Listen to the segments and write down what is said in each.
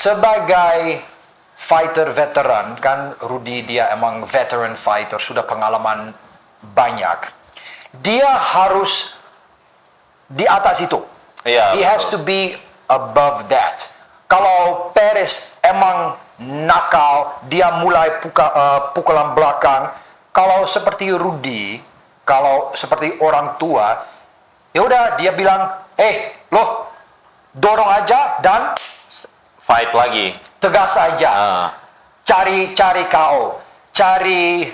sebagai fighter veteran, kan Rudy dia emang veteran fighter, sudah pengalaman banyak. Dia harus di atas itu. Iya, He has to be above that. Kalau Perez emang nakal, dia mulai pukulan belakang. Kalau seperti Rudy, kalau seperti orang tua, ya udah dia bilang, loh, dorong aja dan Fight lagi. tegas aja. Cari KO, cari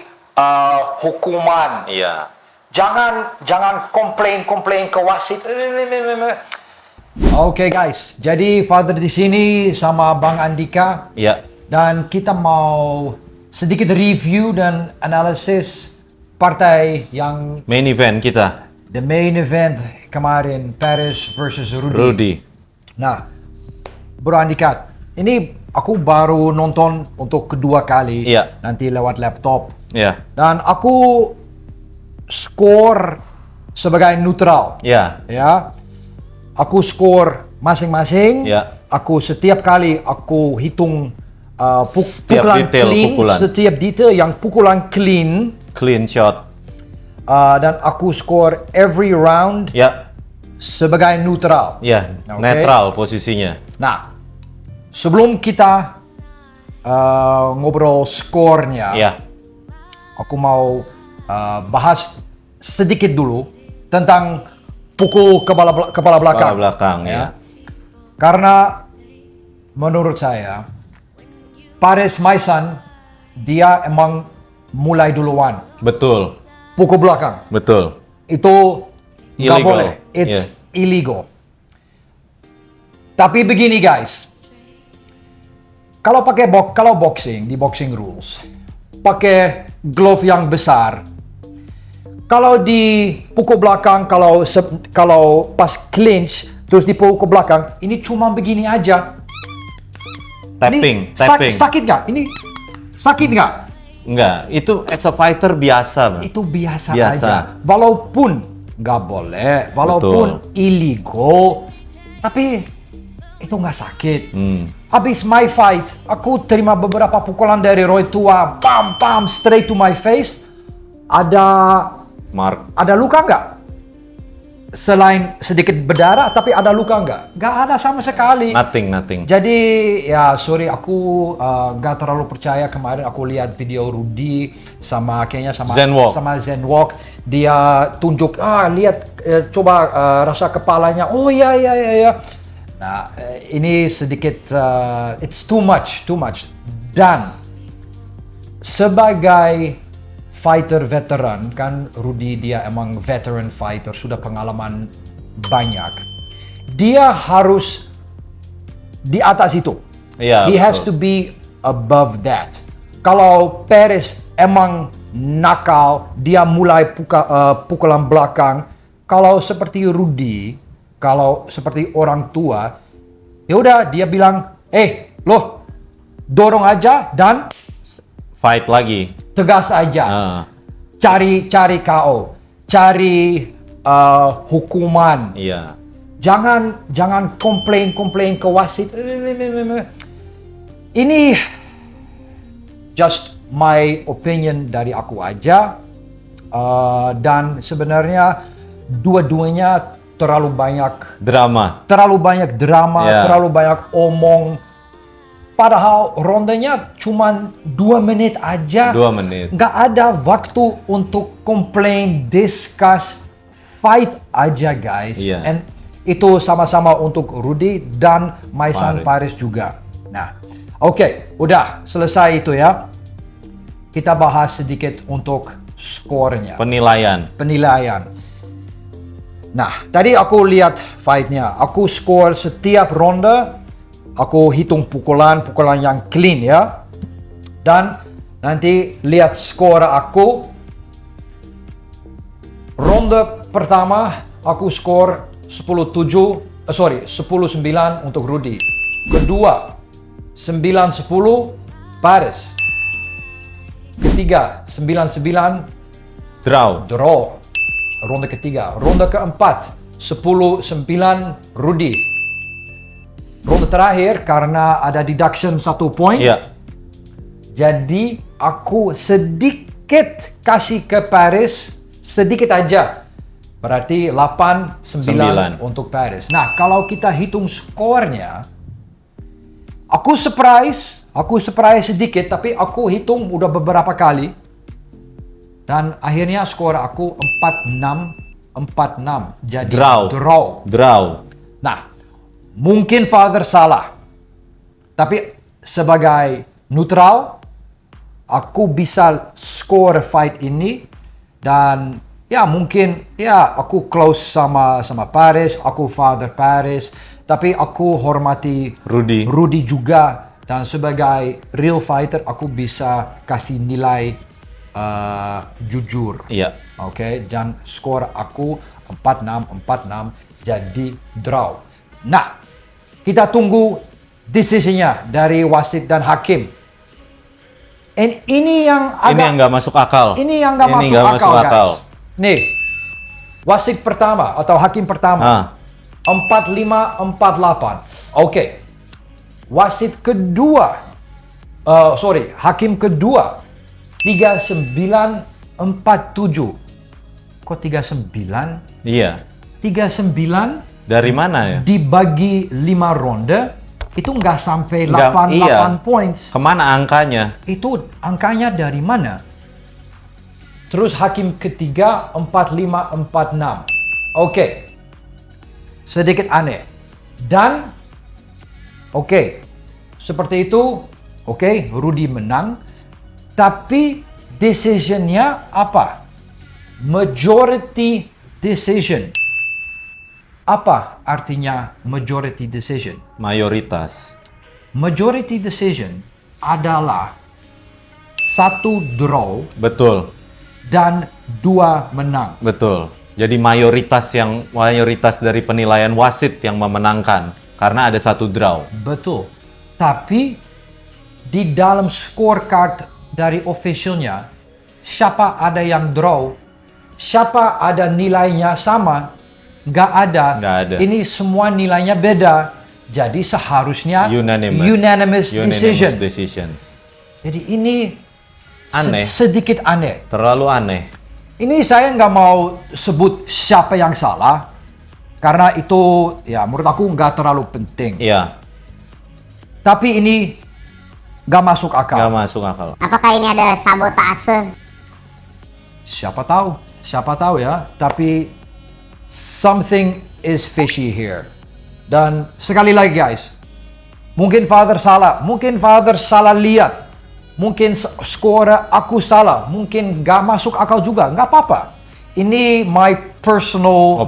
hukuman. Iya. Jangan komplain ke wasit. Oke guys, jadi Father di sini sama Bang Andika. Iya. Dan kita mau sedikit review dan analisis partai yang Main event kita. the main event kemarin, Perez versus Rudy. Nah, Bro Andika, ini aku baru nonton untuk kedua kali. Iya. Nanti lewat laptop. Iya. Dan aku skor sebagai neutral. Iya. Ya. Aku skor masing-masing. Ya. Aku setiap kali aku hitung Setiap pukulan detail clean, pukulan. setiap detail yang pukulan clean, Clean shot. dan aku skor every round Ya. sebagai neutral. Ya. Oke. Netral posisinya. Nah, sebelum kita ngobrol skornya, Ya. aku mau bahas sedikit dulu tentang pukul kepala belakang. Kepala belakang, ya. Karena menurut saya, Perez Maisan dia emang mulai duluan. Betul. Pukul belakang Betul. itu nggak Illegal. boleh. It's illegal. Tapi begini guys, kalau pakai kalau boxing di boxing rules, pakai glove yang besar. Kalau di pukul belakang, kalau pas clinch terus di pukul belakang, ini cuma begini aja. Tapping. Ini sakit nggak? Ini sakit nggak? Enggak, itu as a fighter biasa, Bang. Itu biasa Biasa. aja. Walaupun nggak boleh, walaupun illegal, tapi itu nggak sakit. Habis my fight, aku terima beberapa pukulan dari Roy Tua, bam, straight to my face. Ada luka nggak? Selain sedikit berdarah, tapi ada luka nggak? Nggak ada sama sekali. Nothing. Jadi ya sorry, aku nggak terlalu percaya. Kemarin aku lihat video Rudy kayaknya sama Zenwalk. Dia tunjuk, lihat, coba rasa kepalanya. Oh ya. Nah, ini sedikit, it's too much. Dan sebagai fighter veteran, kan Rudy dia emang veteran fighter, sudah pengalaman banyak. Dia harus di atas itu. Iya, He has to be above that. Kalau Perez emang nakal, dia mulai pukulan belakang. Kalau seperti Rudy, kalau seperti orang tua, ya udah dia bilang, loh, dorong aja dan Fight lagi. tegas aja. Cari KO, cari hukuman. Iya. Jangan komplain ke wasit. Ini just my opinion dari aku aja. Dan sebenarnya dua-duanya terlalu banyak Drama. Yeah. Terlalu banyak omong. Padahal rondenya cuma 2 menit aja. 2 menit. Nggak ada waktu untuk komplain, discuss, fight aja guys. Iya. And itu sama-sama untuk Rudy dan Maisan Perez juga. Nah, oke, udah selesai itu ya. Kita bahas sedikit untuk skornya. Penilaian. Nah, tadi aku lihat fight-nya. Aku skor setiap ronde. Aku hitung pukulan yang clean ya. Dan nanti lihat skor aku. Ronde pertama aku skor 10-9 untuk Rudy. Kedua 9-10 Perez. Ketiga 9-9 draw. Ronde ketiga. Ronde keempat 10-9 Rudy. ronde terakhir karena ada deduction 1 poin. Iya. Jadi aku sedikit kasih ke Paris, sedikit aja. Berarti 8-9 untuk Paris. Nah, kalau kita hitung skornya, aku surprise sedikit, tapi aku hitung udah beberapa kali. Dan akhirnya skor aku 4-6. Jadi draw. Nah, mungkin Father salah. Tapi sebagai neutral, aku bisa skor fight ini dan ya mungkin ya aku close sama Paris, aku Father Paris, tapi aku hormati Rudy juga, dan sebagai real fighter aku bisa kasih nilai jujur. Iya. Oke, dan skor aku 4-6 jadi draw. Nah, kita tunggu decisionnya dari wasit dan hakim. Ini yang nggak masuk akal. Ini yang nggak masuk akal, guys. Nih, wasit pertama atau hakim pertama 45-48. Oke. Wasit kedua, hakim kedua 39-47. Kok 39? Iya. 39 dari mana ya? Dibagi 5 ronde. Itu nggak sampai 8 points. Kemana angkanya? Itu angkanya dari mana? Terus hakim ketiga 45-46. Oke. Sedikit aneh. Dan seperti itu. Rudy menang. Tapi decisionnya apa? Majority decision. Apa artinya majority decision? Mayoritas. Majority decision adalah 1 draw. Betul. Dan 2 menang. Betul. Jadi mayoritas dari penilaian wasit yang memenangkan karena ada 1 draw. Betul. Tapi di dalam scorecard dari officialnya, siapa ada yang draw, siapa ada nilainya sama, nggak ada. Ini semua nilainya beda. Jadi seharusnya unanimous decision. Jadi ini aneh. Sedikit aneh. Terlalu aneh. Ini saya nggak mau sebut siapa yang salah, karena itu ya menurut aku nggak terlalu penting. Iya. Tapi ini nggak masuk akal. Nggak masuk akal. Apakah ini ada sabotase? Siapa tahu ya. Tapi something is fishy here. Dan sekali lagi guys, mungkin Father salah lihat, mungkin skor aku salah, mungkin gak masuk akal juga, nggak apa-apa. Ini my personal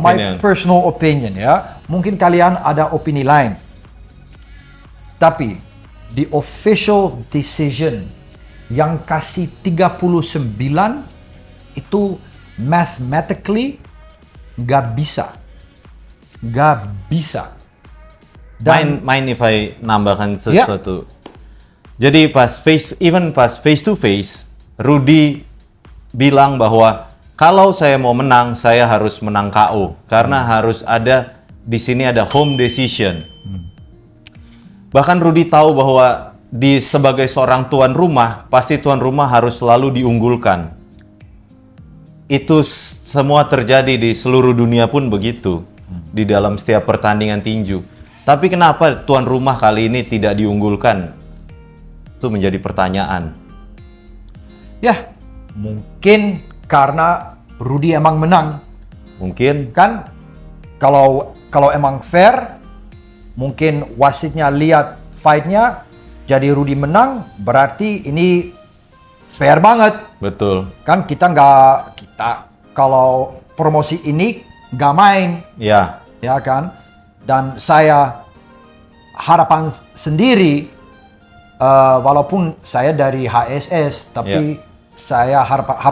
opinion ya. Mungkin kalian ada opini lain. Tapi the official decision yang kasih 39 itu mathematically gak bisa. Dan mind if I nambahkan sesuatu. Jadi pas face to face, Rudy bilang bahwa kalau saya mau menang, saya harus menang KO karena harus ada di sini ada home decision. Bahkan Rudy tahu bahwa sebagai seorang tuan rumah, pasti tuan rumah harus selalu diunggulkan. Itu semua terjadi di seluruh dunia pun begitu, di dalam setiap pertandingan tinju. Tapi kenapa tuan rumah kali ini tidak diunggulkan? Itu menjadi pertanyaan. Ya, mungkin karena Rudy emang menang. Mungkin. Kan, kalau emang fair, mungkin wasitnya lihat fight-nya, jadi Rudy menang, berarti ini fair banget. Betul. Kan kita kalau promosi ini nggak main. Ya. Ya kan? Dan saya harapan sendiri, walaupun saya dari HSS, tapi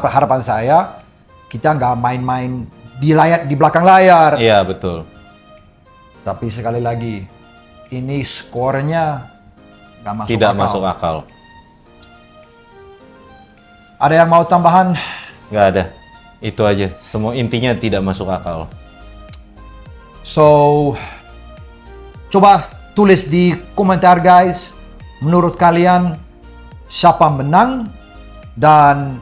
harapan saya kita nggak main-main di belakang layar. Iya, betul. Tapi sekali lagi, ini skornya tidak masuk akal. Ada yang mau tambahan? Nggak ada. Itu aja. Semua intinya tidak masuk akal. So, coba tulis di komentar guys, menurut kalian siapa menang dan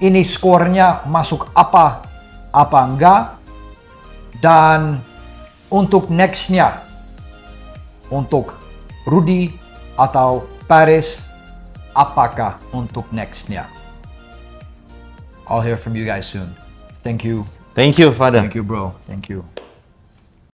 ini skornya masuk apa enggak, dan untuk nextnya, untuk Rudy atau Paris, apakah untuk nextnya? I'll hear from you guys soon. Thank you. Thank you, Father. Thank you, bro. Thank you.